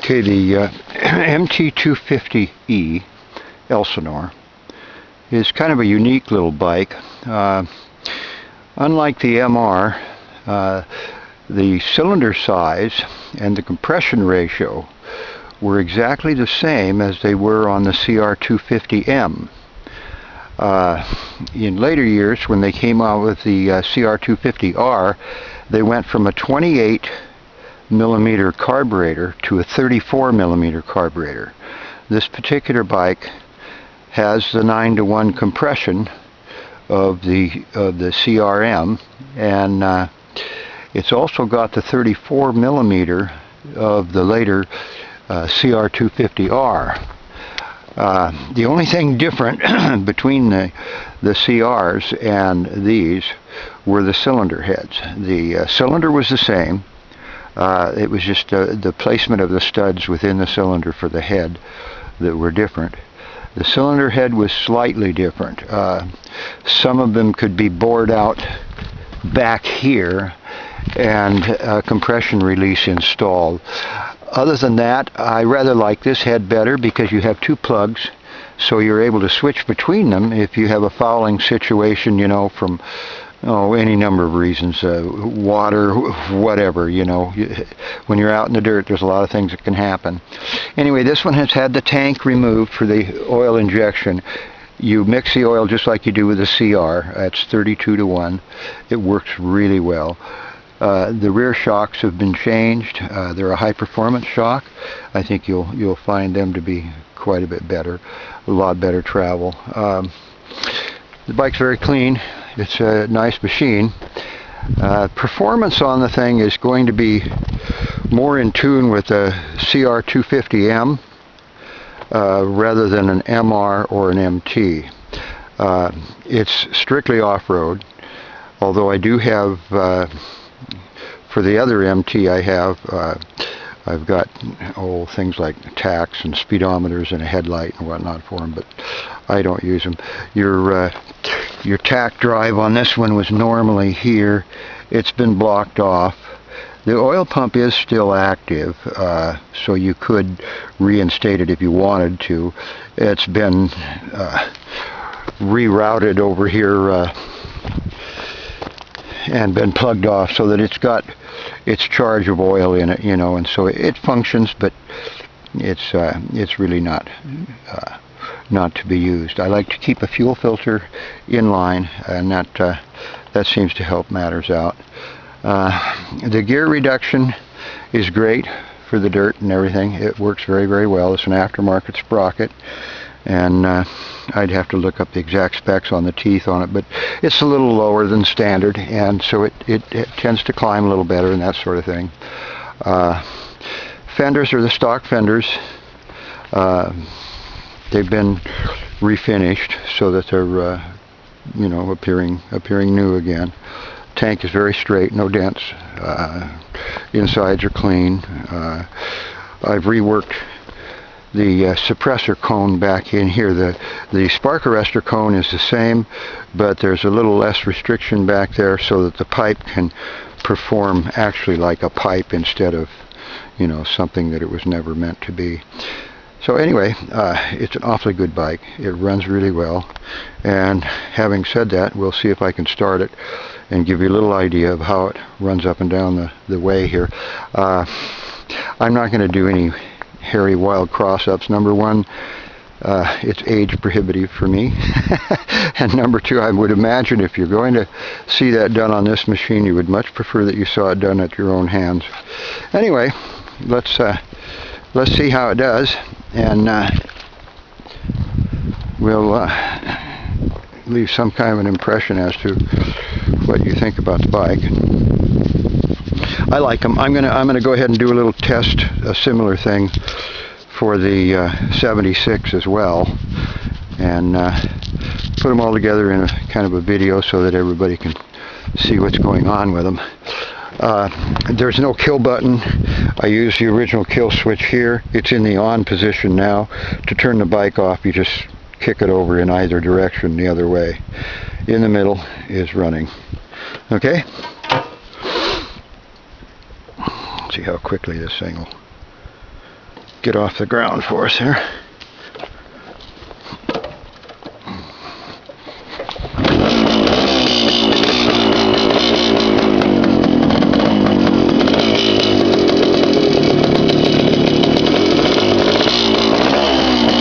Okay, the MT250 Elsinore is kind of a unique little bike. Unlike the MR, the cylinder size and the compression ratio were exactly the same as they were on the CR250M. In later years, when they came out with the CR250R, they went from a 28 millimeter carburetor to a 34 millimeter carburetor. This particular bike has the 9-to-1 compression of the CRM, and it's also got the 34 millimeter of the later CR250R. The only thing different between the CRs and these were the cylinder heads. The cylinder was the same. It was just the placement of the studs within the cylinder for the head that were different. The cylinder head was slightly different. Some of them could be bored out back here and compression release installed. Other than that, I rather like this head better because you have two plugs, so you're able to switch between them if you have a fouling situation, you know, from any number of reasons, water, whatever, you know. When you're out in the dirt, there's a lot of things that can happen. Anyway, this one has had the tank removed for the oil injection. You mix the oil just like you do with the CR. That's 32-to-1. It works really well. The rear shocks have been changed. They're a high-performance shock. I think you'll find them to be quite a bit better, a lot better travel. The bike's very clean. It's a nice machine. Performance on the thing is going to be more in tune with the CR250M rather than an MR or an MT. It's strictly off-road, although I do have, for the other MT I've got things like tacks and speedometers and a headlight and whatnot for them, but I don't use them. Your tack drive on this one was normally here. It's been blocked off. The oil pump is still active, so you could reinstate it if you wanted to. It's been rerouted over here and been plugged off so that it's got its charge of oil in it, you know, and so it functions, but it's really not to be used. I like to keep a fuel filter in line, and that seems to help matters out. The gear reduction is great for the dirt and everything. It works very, very well. It's an aftermarket sprocket, and I'd have to look up the exact specs on the teeth on it, but it's a little lower than standard, and so it tends to climb a little better and that sort of thing. Fenders are the stock fenders. They've been refinished so that they're you know, appearing new again. Tank is very straight, no dents. Insides are clean. I've reworked the suppressor cone back in here. The spark arrestor cone is the same, but there's a little less restriction back there so that the pipe can perform actually like a pipe instead of, you know, something that it was never meant to be. So anyway, it's an awfully good bike. It runs really well, and having said that, we'll see if I can start it and give you a little idea of how it runs up and down the way here. I'm not going to do any hairy wild cross-ups. Number one, it's age prohibitive for me, and number two, I would imagine if you're going to see that done on this machine, you would much prefer that you saw it done at your own hands. Anyway, let's see how it does, and we'll leave some kind of an impression as to what you think about the bike. I like them. I'm gonna go ahead and do a little test, a similar thing for the 76 as well, and put them all together in a kind of a video so that everybody can see what's going on with them. There's no kill button. I use the original kill switch here. It's in the on position now. To turn the bike off, you just kick it over in either direction, the other way. In the middle is running. Okay? See how quickly this thing will get off the ground for us here.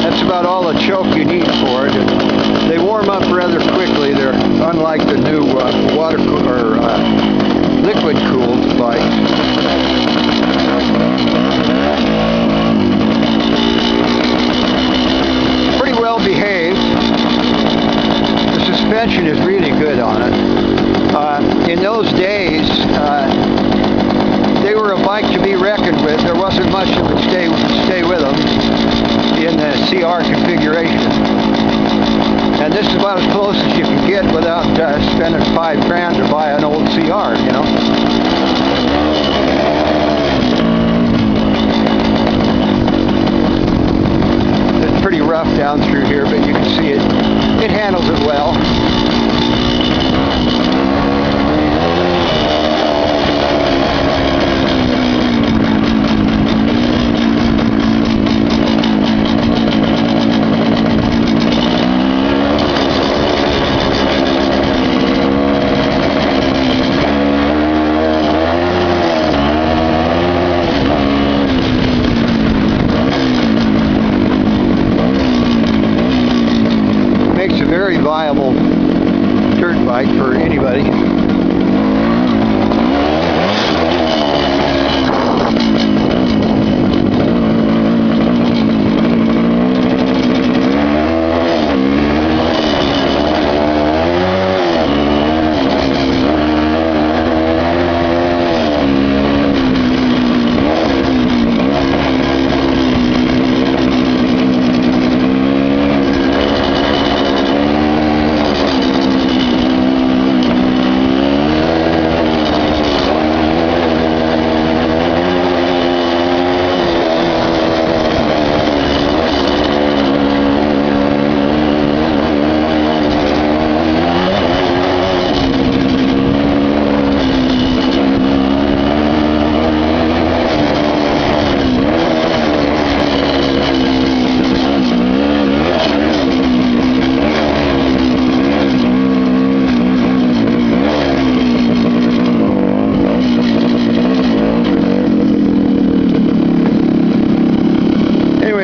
That's about all the choke you need for it. They warm up rather quickly. They're unlike the new water or liquid cooled bikes. Pretty well behaved. The suspension is really good on it. In those days, they were a bike to be reckoned with. There wasn't much that would stay with them in the CR configuration. And this is about as close as you can get without spending $5,000 to buy an old CR, you know. It's pretty rough down through here, but you can see it handles it well. Very viable dirt bike for anybody.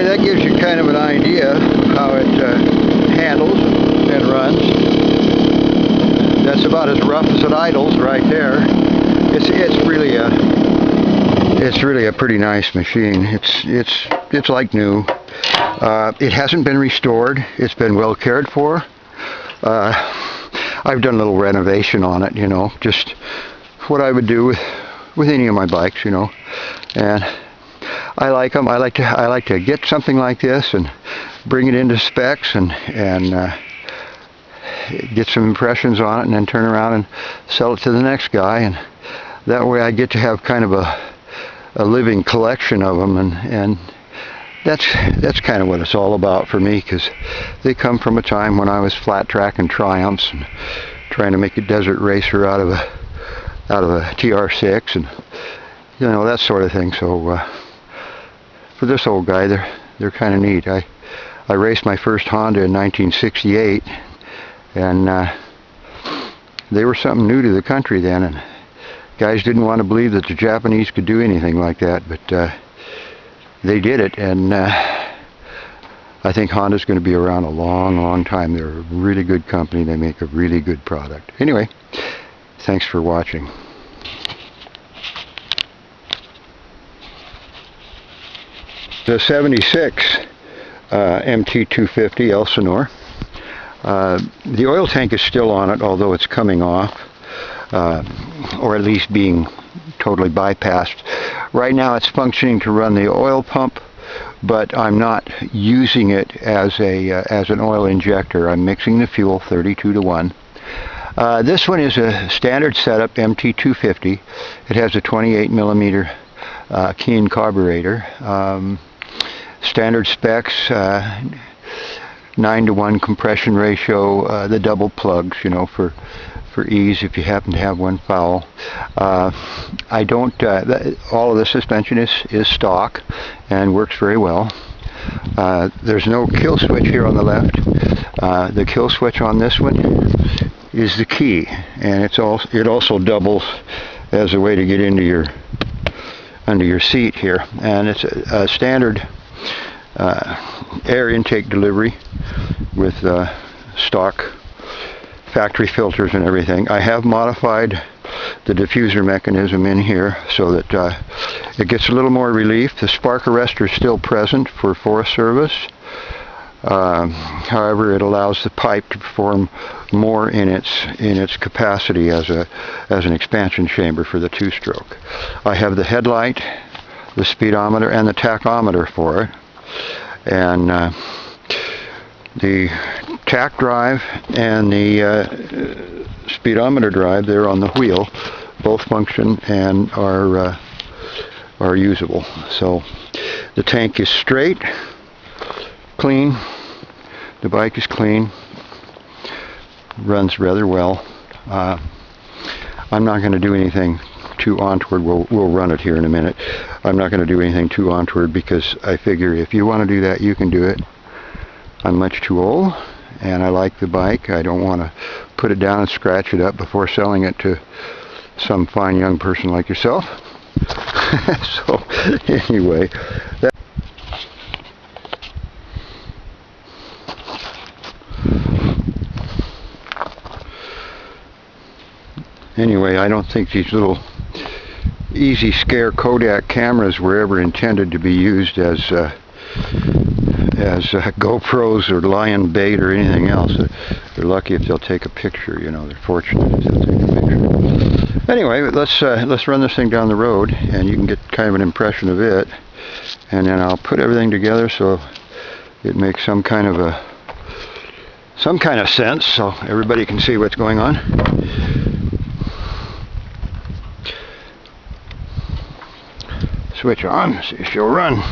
That gives you kind of an idea how it handles and runs. That's about as rough as it idles right there. It's really a pretty nice machine. It's like new. It hasn't been restored. It's been well cared for. I've done a little renovation on it, you know, just what I would do with any of my bikes, you know, and I like them. I like to get something like this and bring it into specs and get some impressions on it, and then turn around and sell it to the next guy, and that way I get to have kind of a living collection of them, and that's kind of what it's all about for me, because they come from a time when I was flat tracking Triumphs and trying to make a desert racer out of a TR6 and, you know, that sort of thing. So for this old guy, they're kind of neat. I raced my first Honda in 1968, and they were something new to the country then, and guys didn't want to believe that the Japanese could do anything like that, but they did it, and I think Honda's going to be around a long time. They're a really good company. They make a really good product. Anyway, thanks for watching. The 76 MT250 Elsinore. The oil tank is still on it, although it's coming off, or at least being totally bypassed. Right now it's functioning to run the oil pump, but I'm not using it as an oil injector. I'm mixing the fuel 32:1. This one is a standard setup MT250. It has a 28mm Keen carburetor. Standard specs. 9-to-1 compression ratio, the double plugs, you know, for ease if you happen to have one foul. I don't, all of the suspension is stock and works very well. There's no kill switch here on the left. The kill switch on this one is the key, and it also doubles as a way to get into your seat here. And it's a standard air intake delivery with stock factory filters and everything. I have modified the diffuser mechanism in here so that it gets a little more relief. The spark arrestor is still present for Forest Service. However, it allows the pipe to perform more in its capacity as an expansion chamber for the two-stroke. I have the headlight, the speedometer, and the tachometer for it, and the tach drive and the speedometer drive there on the wheel both function and are usable. So the tank is straight, clean, the bike is clean, runs rather well. I'm not going to do anything too untoward. We'll run it here in a minute. I'm not going to do anything too untoward because I figure if you want to do that, you can do it. I'm much too old, and I like the bike. I don't want to put it down and scratch it up before selling it to some fine young person like yourself. So anyway, I don't think these little easy scare Kodak cameras were ever intended to be used as GoPros or lion bait or anything else. They're lucky if they'll take a picture, you know. They're fortunate if they'll take a picture. Anyway, let's run this thing down the road, and you can get kind of an impression of it. And then I'll put everything together so it makes some kind of sense, so everybody can see what's going on. Switch on, see if she'll run.